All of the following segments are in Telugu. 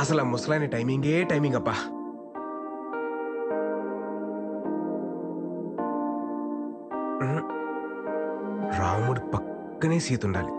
అసలు ఆ ముసలాయన టైమింగ్ అబ్బా. రాముడు పక్కనే సీత ఉండాలి.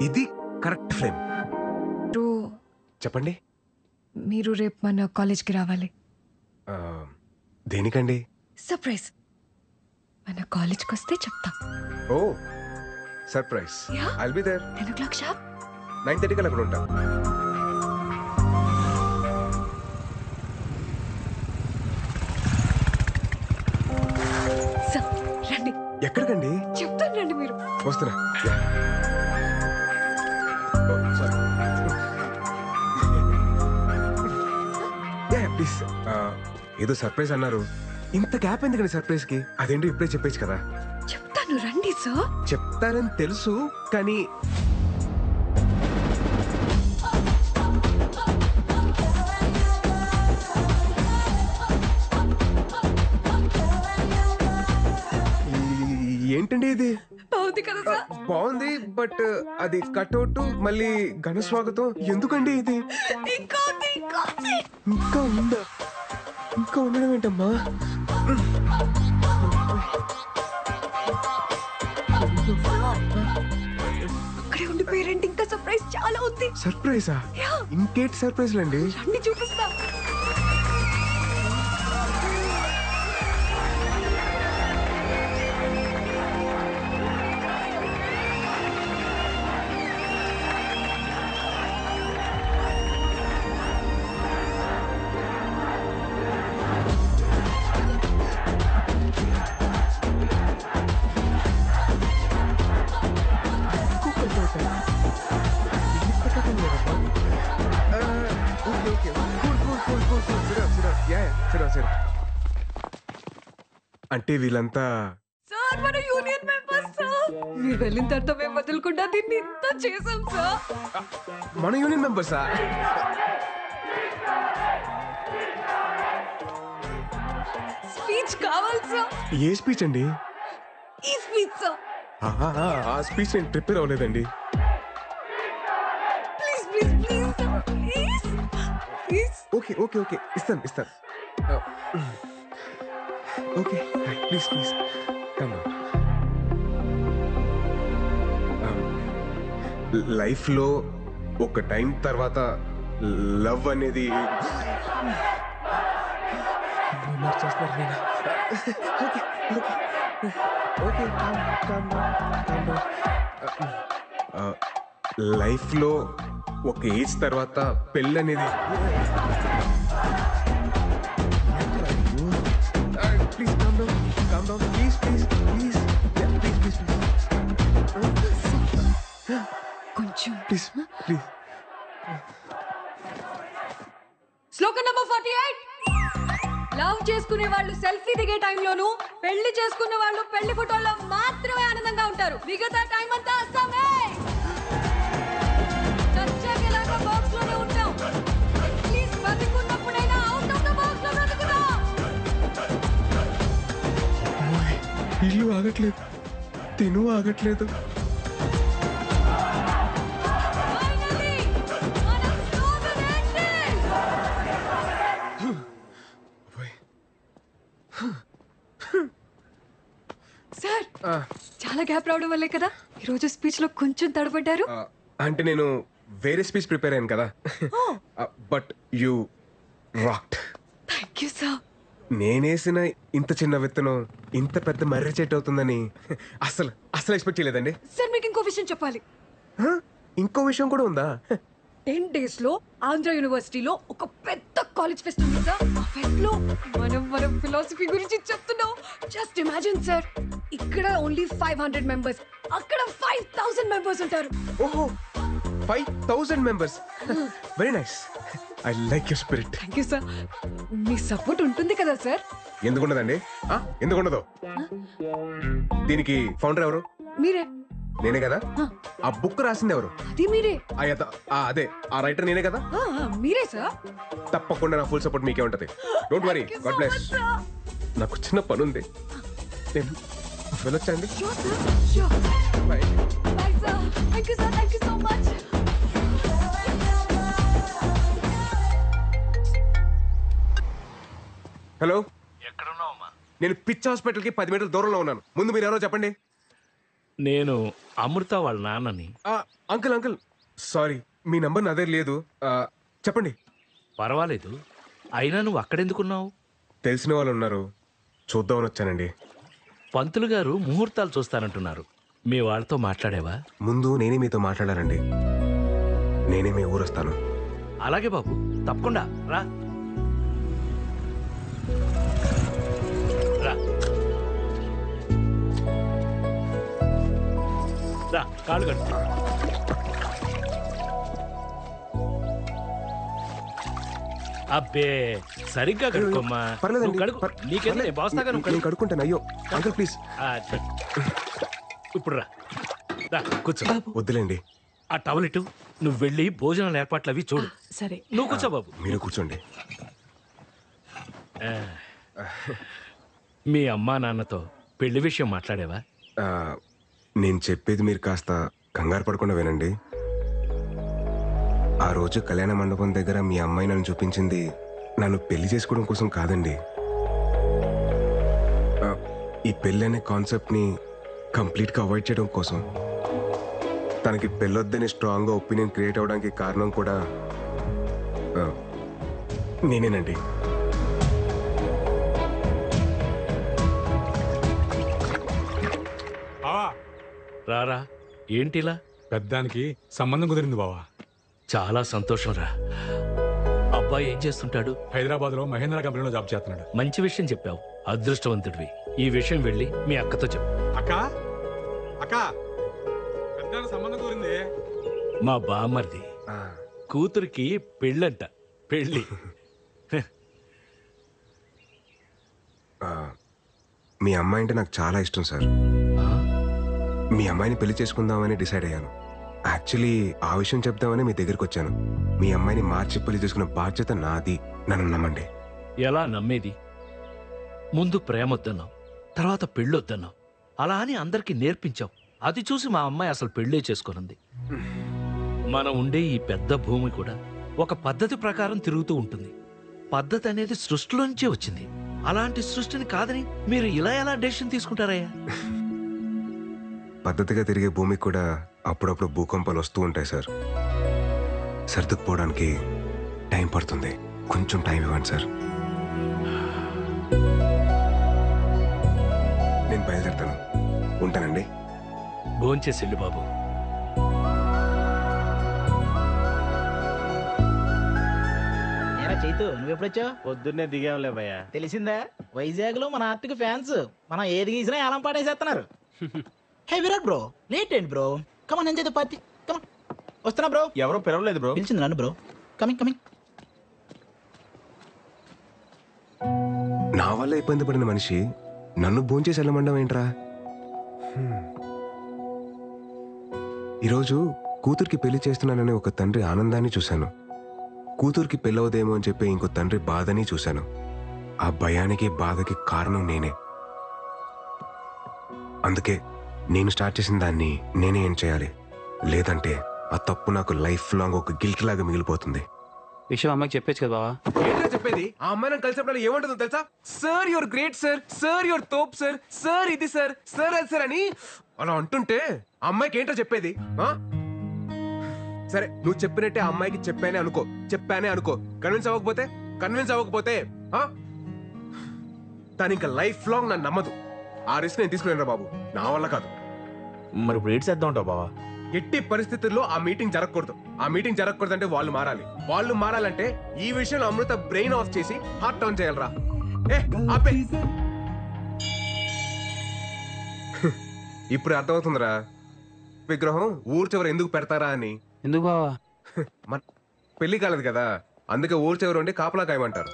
ఇది కరెక్ట్ ఫ్రేమ్. చెప్పండి. మీరు రేపు మన కాలేజ్కి రావాలి. దేనికండి? సర్ప్రైజ్. మన కాలేజ్కి వస్తే చెప్తా. ఓ surprise. I'll be there. 10 o'clock sharp. 9:30 కల్లా అక్కడ ఉంటా. సార్ రండి. ఎక్కడికండి? చెప్తాను రండి. మీరు వస్తున్నా. ప్లీజ్. ఏదో సర్ప్రైజ్ అన్నారు, ఇంత గ్యాప్ ఎందుకండి సర్ప్రైజ్ కి? అదేంటో ఇప్పుడే చెప్పేచ్చు కదా. చెప్తాను రండి సార్. చెప్తారని తెలుసు కానీ ఏంటండి ఇది? బాగుంది కదా సార్? బాగుంది, బట్ అది కట్అవుట్ మళ్ళీ ఘన స్వాగతం ఎందుకండి ఇది? ఇంకా ఉందా? ఇంకా ఉండడం ఏంటమ్మా? అక్కడే ఉండిపోయారండి. ఇంకా సర్ప్రైజ్ చాలా ఉంది. సర్ప్రైజా? ఇంకేంటి సర్ప్రైజ్లు అండి? రండి చూపిస్తా. అంటే వీళ్ళంతా సార్ మన యూనియన్ మెంబర్స్ సార్. మీరు వెళ్ళిన తర్వాత మేము వదలకుండా దీన్ని ఇంత చేసాం సార్. మన యూనియన్ మెంబర్సా? స్పీచ్ కావాలి సార్. ఏ స్పీచ్ అండి? ఈ స్పీచ్ సార్. ఆ స్పీచ్ నేను ప్రిపేర్ అవ్వలేదండి. Please please please sir. Please please. Okay okay okay ఇస్తాను. Okay please please come. లైఫ్లో ఒక టైం తర్వాత లవ్ అనేది లైఫ్లో ఒక ఏజ్ తర్వాత పెళ్ళి అనేది please calm down please please please please please కొంచెం ప్లీజ్ ప్లీజ్. శ్లోకం నంబర్ 48. లవ్ చేసుకునే వాళ్ళు సెల్ఫీ దిగే టైంలోను, పెళ్లి చేసుకునే వాళ్ళు పెళ్లి ఫోటోల్లో మాత్రమే ఆనందంగా ఉంటారు. మిగతా టైం అంతా అస్సామే. చచ్చాక ఎలాగో బాక్స్ లోనే ఉంటాం. ప్లీజ్ బతికున్నప్పుడైనా అవుట్ ఆఫ్ ద బాక్స్ లో బ్రతుకుదాం. ఇల్లు ఆగట్లేదు, తిను ఆగట్లేదు. సార్ చాలా గ్యాప్ రావడం వల్లే కదా ఈ రోజు స్పీచ్ లో కొంచెం తడబడ్డారు. అంటే నేను వేరే స్పీచ్ ప్రిపేర్ అయ్యాను కదా. But you rocked. Thank you sir. నేనేసిన ఇంత చిన్న విత్తనం ఇంత పెద్ద మర్రి చెట్టు అవుతుందని అసలు ఎక్స్పెక్ట్ చేయలేదండి. సార్ మీకు ఇంకో విషయం చెప్పాలి. ఇంకో విషయం కూడా ఉందా? 10 days లో ఆంధ్ర యూనివర్సిటీలో ఒక పెద్ద కాలేజ్ ఫెస్ట్ ఉంది సార్. ఆ ఫెస్ట్ లో మనం ఫిలాసఫీ గురించి చెప్తున్నాం. జస్ట్ ఇమాజిన్ సార్, ఇక్కడ ఓన్లీ 500 మెంబర్స్, అక్కడ 5000 మెంబర్స్ ఉంటారు. ఓహో 5000 members. Very nice. I like your spirit. Thank you sir. Me support ఉంటుంది కదా సార్? ఎందుకుండదండి? ఎందుకుండదు? దీనికి ఫౌండర్ ఎవరు? మీరే. నేనే కదా. ఆ బుక్ రాసింది ఎవరు? అది మీరే. అదే ఆ రైటర్ నేనే కదా. మీరే సార్. తప్పకుండా నా ఫుల్ సపోర్ట్ మీకే ఉంటది. Don't worry. God bless. నాకు చిన్న పని ఉంది, నేను వెళ్ళొచ్చండి. Bye. Bye sir. Thank you sir. Thank you so much. Hello, ఎక్కడున్నావమ్మా? నేను పిచ్ హాస్పిటల్కి 10 మీటర్ల దూరంలో ఉన్నాను. ముందు మీరు ఎవరో చెప్పండి. నేను అమృత వాళ్ళ నాన్నని. అంకుల్ అంకుల్, సారీ, మీ నంబర్ నా దగ్గర లేదు. చెప్పండి. పర్వాలేదు, అయినా నువ్వు అక్కడెందుకున్నావు? తెలిసిన వాళ్ళు ఉన్నారు, చూద్దామని వచ్చానండి. పంతులు గారు ముహూర్తాలు చూస్తానంటున్నారు. మీ వాళ్ళతో మాట్లాడేవా? ముందు నేనే మీతో మాట్లాడాలండి. నేనే మీ ఊరు వస్తాను. అలాగే బాబు, తప్పకుండా రా. రా రా, కాళ్ళు కట్టు. అబ్బే, సరిగ్గా కడుక్కోమ్మా. పర్లేదండి, నువ్వు కడుక్కో. నీకేంది, నేను బాస్తాగా, నువ్వు నేను కడుక్కో. కడుక్కుంటాను. అయ్యో అంకుల్ ప్లీజ్. ఇప్పుడు రా, రా కూర్చో. వద్దులేండి. ఆ టవల్ ఇటు. నువ్వు వెళ్ళి భోజనాల ఏర్పాట్లు అవి చూడు. సరే. నువ్వు కూర్చో బాబు. మీరు కూర్చోండి. మీ అమ్మా నాన్నతో పెళ్లి విషయం మాట్లాడేవా? నేను చెప్పేది మీరు కాస్త కంగారు పడకుండా వినండి. ఆ రోజు కళ్యాణ మండపం దగ్గర మీ అమ్మాయి నన్ను చూపించింది నన్ను పెళ్లి చేసుకోవడం కోసం కాదండి. ఈ పెళ్ళి అనే కాన్సెప్ట్ని కంప్లీట్గా అవాయిడ్ చేయడం కోసం. తనకి పెళ్ళొద్దని స్ట్రాంగ్గా ఒపీనియన్ క్రియేట్ అవ్వడానికి కారణం కూడా నేనేనండి. రారా, ఏంటిలా? పెద్దానికి సంబంధం కుదిరింది బావా. చాలా సంతోషం రా. అబ్బాయి ఏం చేస్తుంటాడు? హైదరాబాద్ లో మహేంద్ర కంపెనీలో జాబ్ చేస్తున్నాడు. మంచి విషయం చెప్పావు, అదృష్టవంతుడివి. ఈ విషయం వెళ్ళి మీ అక్కతో చెప్పు. అక్క అక్క, పెద్దానికి సంబంధం కుదిరింది. మా బామ్మర్ది కూతురికి పెళ్ళంట. పెళ్ళి. మీ అమ్మాయి అంటే నాకు చాలా ఇష్టం సార్. మీ అమ్మాయిని పెళ్లి చేసుకుందామని డిసైడ్ అయ్యాను. యాక్చువల్లీ ఆ విషయం చెప్దామని మీ దగ్గరికి వచ్చాను. మీ అమ్మాయిని మార్చి పెళ్లి చేసుకున్న బాధ్యత నాది. నన్ను నమ్మండి. ఎలా నమ్మేది? ముందు ప్రేమొద్దన్నావు, తర్వాత పెళ్ళొద్దన్నావు. అలా అని అందరికీ నేర్పించావు. అది చూసి మా అమ్మాయి అసలు పెళ్ళే చేసుకున్నది. మనం ఉండే ఈ పెద్ద భూమి కూడా ఒక పద్ధతి ప్రకారం తిరుగుతూ ఉంటుంది. పద్ధతి అనేది సృష్టిలోంచే వచ్చింది. అలాంటి సృష్టిని కాదని మీరు ఇలా ఎలా డెసిషన్ తీసుకుంటారయ్యా? పద్ధతిగా తిరిగే భూమికి కూడా అప్పుడప్పుడు భూకంపాలు వస్తూ ఉంటాయి సార్. సర్దుకుపోవడానికి టైం పడుతుంది. కొంచెం టైం ఇవ్వండి సార్. నేను బయలుదేరుతాను. ఉంటానండి. భోంచేసి వెళ్ళు బాబు. చైతు, నువ్వెప్పుడొచ్చావు? పొద్దున్నే దిగాంలే భయ్యా. తెలిసిందా, వైజాగ్ లో మన ఆర్టిక్ ఫ్యాన్స్ మనం ఏది గీసినా ఏలం పాటేసేస్తున్నారు. హే విరాట్ బ్రో, లేట్ ఏంటి bro? Come on enjoy the party. Come on. వస్తున్నా బ్రో. ఎవరో పిలవలేదు బ్రో. పిలిచింది నన్ను బ్రో. Coming coming. నా వల్ల ఇబ్బంది పడిన మనిషి నన్ను భోంచేసి వెళ్ళమండం ఏంట్రా? ఈరోజు కూతురికి పెళ్లి చేస్తున్నానని ఒక తండ్రి ఆనందాన్ని చూశాను. కూతురికి పెళ్ళవదేమో అని చెప్పి ఇంకో తండ్రి బాధని చూశాను. ఆ భయానికి బాధకి కారణం నేనే. అందుకే నేను స్టార్ట్ చేసిన దాన్ని నేనే ఏం చేయాలి. లేదంటే ఆ తప్పు నాకు లైఫ్ లాంగ్ ఒక గిల్ట్ లాగా మిగిలిపోతుంది. విషయం అమ్మకి చెప్పేచ్చు కదా బావా. ఏంటో చెప్పేది? ఆ అమ్మాయి నన్ను కలిసినప్పుడు ఏమంటుందో తెలుసా? Sir your great sir, sir your తోప్ సార్, సార్ ఇది సార్, సార్ అది సార్ అని అలా అంటుంటే ఆ అమ్మాయికి ఏంటో చెప్పేది? సరే, నువ్వు చెప్పినట్టే ఆ అమ్మాయికి చెప్పానే అనుకో. కన్విన్స్ అవ్వకపోతే తను ఇంకా లైఫ్ లాంగ్ నన్ను నమ్మదు. ఆ రిస్క్ నేను తీసుకునేరా బాబు, నా వల్ల కాదు. మరి ఇప్పుడు ఏడ్ చేద్దాం ఉంటావు బావా? ఎట్టి పరిస్థితుల్లో ఆ మీటింగ్ జరగకూడదు అంటే వాళ్ళు మారాలంటే ఈ విషయంలో అమృత బ్రెయిన్ ఆఫ్ చేసి హార్ట్ ఆన్ చేయాలరా. ఆపే. ఇప్పుడు అర్థమవుతుందిరా విగ్రహం ఊరు చివర ఎందుకు పెడతారా అని. ఎందుకు బావా? మన పెళ్లి కాలేదు కదా, అందుకే ఊరు చివర ఉండి కాపలా కాయమంటారు.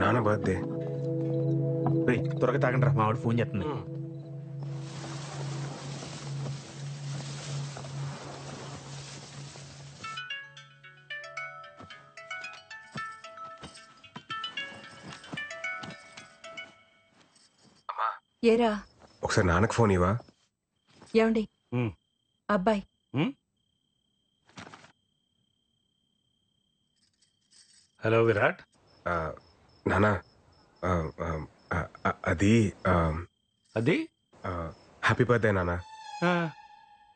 నాన్న బర్త్డే. త్వరగా తాగండి రా, మా వాడు ఫోన్ చేస్తుంది. ఏరా, ఒకసారి నాన్నకు ఫోన్ ఇవ్వా. ఏమండి అబ్బాయి? హలో విరాట్. నానా అది అది హ్యాపీ బర్త్డే నానా.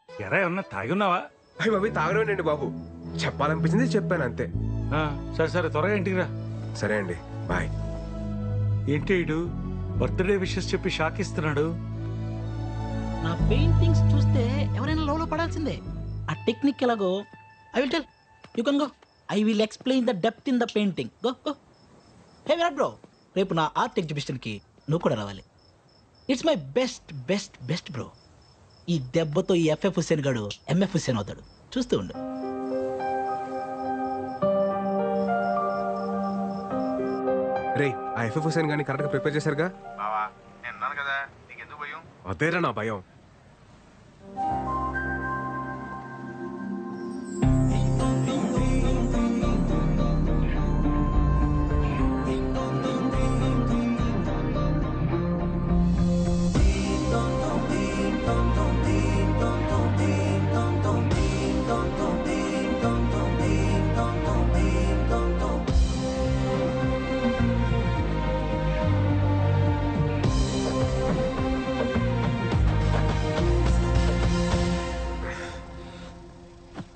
ఎరా ఏమన్నా తాగి ఉన్నావా? అయ్యి బాబు తాగడమేనండి బాబు, చెప్పాలనిపించింది చెప్పాను అంతే. సరే సరే త్వరగా ఇంటికి రా. సరే అండి, బాయ్. ఏంటి ఇడు బర్త్డే విషెస్ చెప్పి షాక్ ఇస్తున్నాడు? నా పెయింటింగ్స్ చూస్తే ఎవరైనా లోలో పడాల్సిందే. ఆ టెక్నిక్ ఎలాగో I will tell you can go. I will explain the depth in the painting. Go go. Hey Virat bro, రేపు నా ఆర్ట్ ఎగ్జిబిషన్కి నువ్వు కూడా రావాలి. It's my best best best bro. ఈ దెబ్బతో ఈ ఎఫ్ఎఫ్ హుస్సేన్ గాడు ఎంఎఫ్ హుస్సేన్ అవుతాడు, చూస్తూ ఉండు. రే, ఆ ఎఫ్ఎఫ్ హుసేన్ గారిని కరెక్ట్గా ప్రిపేర్ చేశారుగా? బావా నేను ఉన్నాను కదా, నీకెందుకు భయం? అదేరా నా భయం.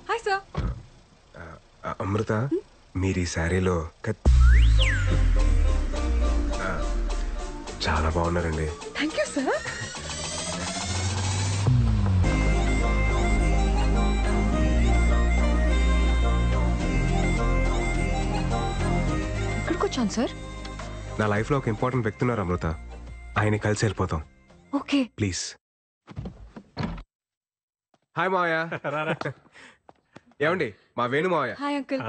Hi sir. అమృత, మీరు ఈ శారీలో చాలా బాగున్నారండి. Thank you sir. ఎక్కడికి వచ్చాను సార్? నా లైఫ్లో ఒక ఇంపార్టెంట్ వ్యక్తి ఉన్నారు అమృత, ఆయన కలిసి వెళ్ళిపోతాం ఓకే. ప్లీజ్. హాయ్ మావయ్య. ఏమండి, మా వేణు మావయ్య. Hi uncle.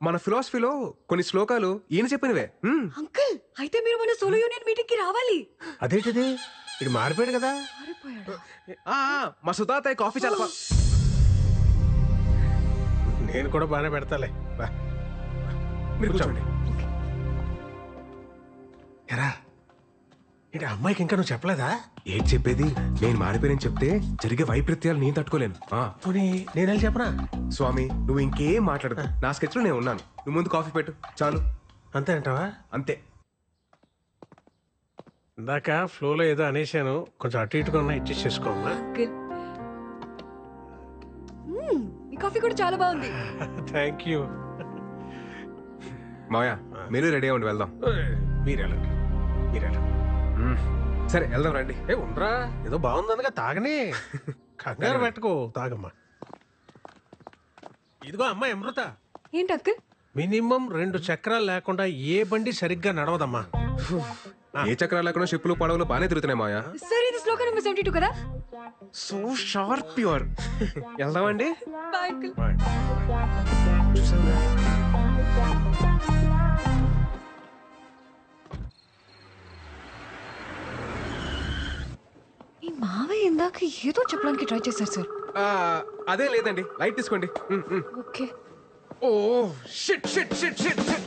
మన ఫిలాసఫీలో కొన్ని శ్లోకాలు ఈయన చెప్పినవే. అంకుల్, అయితే మీరు మన సోలో యూనియన్ మీటింగ్ కి రావాలి. అదేంటిది, ఇది మారిపోయాడు కదా. మారిపోయాడు. మా సుతాతయ్య కాఫీ చాలా నేను కూడా బాగానే పెడతాలే. మీరు కూర్చోండి. ఎరా ఏంటి అమ్మాయికి ఇంకా నువ్వు చెప్పలేదా? ఏంటి చెప్పేది, నేను మారిపోయానని చెప్తే జరిగే వైపరీత్యాలు నేను తట్టుకోలేను. పోనీ నేను వెళ్ళి చెప్పనా? స్వామి, నువ్వు ఇంకేం మాట్లాడదు, నా స్కెచ్ లో నేను ఉన్నాను. నువ్వు ముందు కాఫీ పెట్టు చాలు. అంతే అంటావా? అంతే. ఇందాక ఫ్లోలో ఏదో అనేశాను, కొంచెం అటు ఇటుగా ఉన్నా ఇచ్చేసి చేసుకోమ్మా. అంకుల్, ఈ కాఫీ కూడా చాలా బాగుంది. Thank you. మావయ్య, మీరు రెడీ అవ్వండి, వెళ్దాం. మీరెళ్ళండి, మీరెళ్ళండి. సరే వెళ్దాం రండి. ఉండరా, ఏదో బాగుందనగా తాగనే, కంగారు పెట్టుకో, తాగమ్మా. ఇదిగో అమ్మాయి అమృత, ఏంటి అంకుల్? మినిమం 2 చక్రాలు లేకుండా ఏ బండి సరిగ్గా నడవదమ్మా. ఏ చక్రాలు లేకుండా షిప్పులు పడవలు బాగానే తిరుగుతున్నాయి మాయా. సార్, ఇది శ్లోక నెంబర్ 72 కదా? So sharp pure. వెళ్దామండి. Bye uncle. ఈ మావయ్య ఇందాక ఏదో చెప్పడానికి ట్రై చేశారు సార్. అదే లేదండి, లైట్ తీసుకోండి. Okay. Oh shit shit shit shit shit.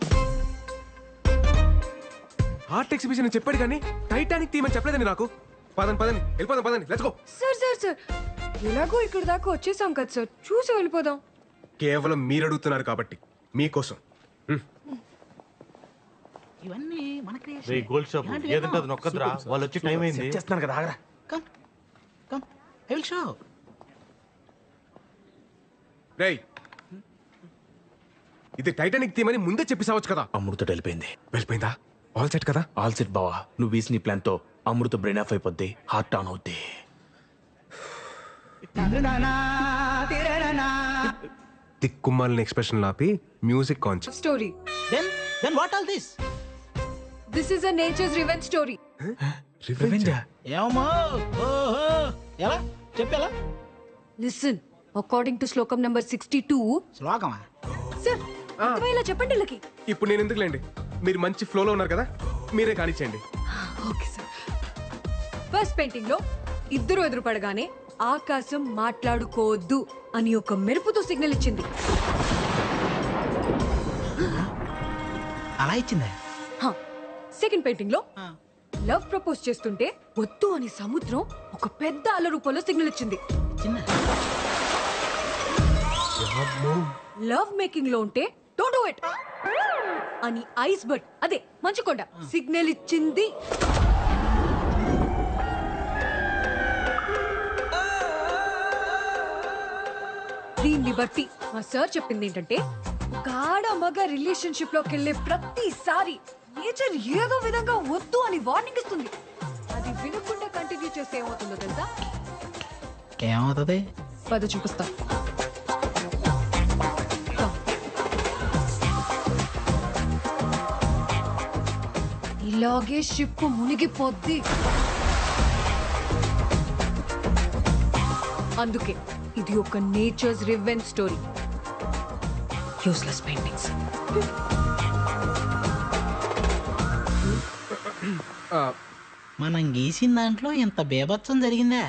Art exhibition అని చెప్పాడు కానీ టైటానిక్ థీమ్ అని చెప్పలేదండి నాకు. పదండి వెళ్ళిపోదాం, పదండి, లెట్స్ గో. సార్ ఎలాగో ఇక్కడ దాకా వచ్చేసాం కదా సార్, చూసి వెళ్ళిపోదాం. కేవలం మీరు అడుగుతున్నారు కాబట్టి మీకోసం. ఇవన్నీ మన creation. రేయ్ గోల్డ్ షాప్ ఇలాంటివి ఏదంటే అది ఎన్నో. నొక్కద్రా, వాళ్ళు వచ్చి టైం అయింది. చేస్తున్నాను కదా, ఆగరా. Come, come. I will show. రేయ్, ఇది టైటానిక్ థీమ్ అని ముందే చెప్పేసావచ్చు కదా. అమృత వెళ్ళిపోయింది. వెళ్ళిపోయిందా? ఆల్ సెట్ కదా? ఆల్ సెట్ బావా, నువ్వు వేసిన ఈ ప్లాన్ తో అమృత బ్రెయిన్ ఆఫ్ అయిపోద్ది, హార్ట్ ఆన్ అవుద్ది. తిక్కుమాలిన ఎక్స్ప్రెషన్ లాపి music conscious. Story. Then what all this? This is a nature's revenge story. ఏమో, ఓహో, ఎలా చెప్పేలా? లిసన్, అకార్డింగ్ టు శ్లోకం నెంబర్ 62. శ్లోకమా? సార్, అర్థమయ్యేలా చెప్పండి వీళ్ళకి. ఇప్పుడు నేను ఎందుకులేండి, మీరు మంచి ఫ్లోలో ఉన్నారు కదా, మీరే కానిచ్చేయండి. Okay sir. ఫస్ట్ పెయింటింగ్ లో ఇద్దరు ఎదురుపడగానే ఆకాశం మాట్లాడుకోవద్దు అని ఒక మెరుపుతో సిగ్నల్ ఇచ్చింది. అలా ఇచ్చిందా? సెకండ్ పెయింటింగ్ లో లవ్ ప్రపోజ్ చేస్తుంటే వద్దు అని సముద్రం ఒక పెద్ద అల రూపంలో సిగ్నల్ ఇచ్చింది. ఇచ్చిందా? లవ్ మేకింగ్ లో ఉంటే డోంట్ డూ ఇట్ అని ఐస్ బర్డ్ అదే మంచు కొండ సిగ్నల్ ఇచ్చింది. దీన్ని బట్టి మా సార్ చెప్పింది ఏంటంటే గాఢ మగ రిలేషన్షిప్ లోకి వెళ్ళే ప్రతిసారి నేచర్ ఏదో విధంగా వద్దు అని వార్నింగ్ ఇస్తుంది. అది వినకుండా కంటిన్యూ చేస్తే ఏమవుతుందో తెలుసా? ఏమవుతుంది? పద చూపిస్తా. ఇలాగే షిప్ మునిగిపోద్ది. అందుకే ఇది ఒక nature's revenge story. Useless paintings. మనం గీసిన దాంట్లో ఇంత బేభత్సం జరిగిందా?